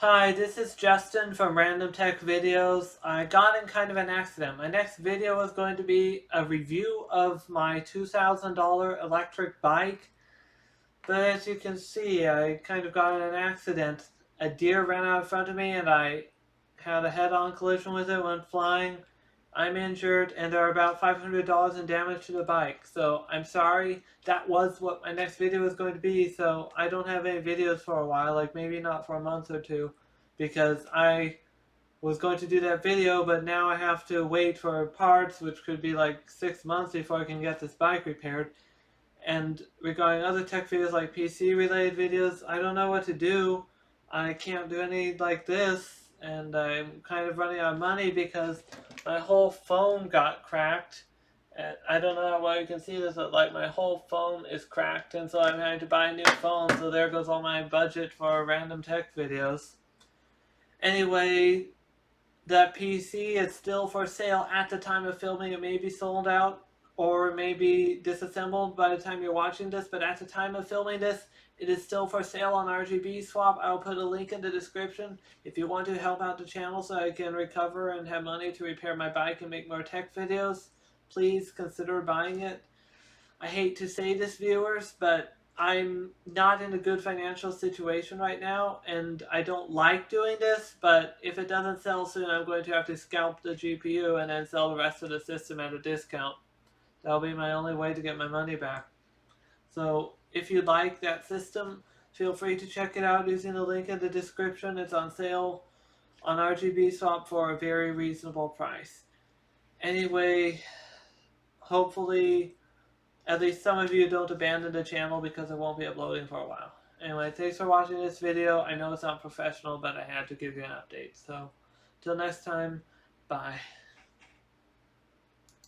Hi, this is Justin from Random Tech Videos. I got in kind of an accident. My next video is going to be a review of my $2,000 electric bike. But as you can see, I kind of got in an accident. A deer ran out in front of me and I had a head-on collision with it, went flying. I'm injured and there are about $500 in damage to the bike. So I'm sorry, that was what my next video was going to be, so I don't have any videos for a while, like maybe not for a month or two, because I was going to do that video, but now I have to wait for parts, which could be like 6 months before I can get this bike repaired. And regarding other tech videos like PC related videos, I don't know what to do. I can't do any like this, and I'm kind of running out of money because my whole phone got cracked. And I don't know how well you can see this, but like my whole phone is cracked, and so I'm having to buy a new phone, so there goes all my budget for random tech videos. Anyway, that PC is still for sale at the time of filming. It may be sold out or may be disassembled by the time you're watching this, but at the time of filming this, it is still for sale on RGBSWAP. I'll put a link in the description if you want to help out the channel so I can recover and have money to repair my bike and make more tech videos. Please consider buying it. I hate to say this, viewers, but I'm not in a good financial situation right now, and I don't like doing this, but if it doesn't sell soon, I'm going to have to scalp the GPU and then sell the rest of the system at a discount. That'll be my only way to get my money back. So if you like that system, feel free to check it out using the link in the description. It's on sale on RGBSwap for a very reasonable price. Anyway, hopefully at least some of you don't abandon the channel because it won't be uploading for a while. Anyway, thanks for watching this video. I know it's not professional, but I had to give you an update. So, till next time, bye.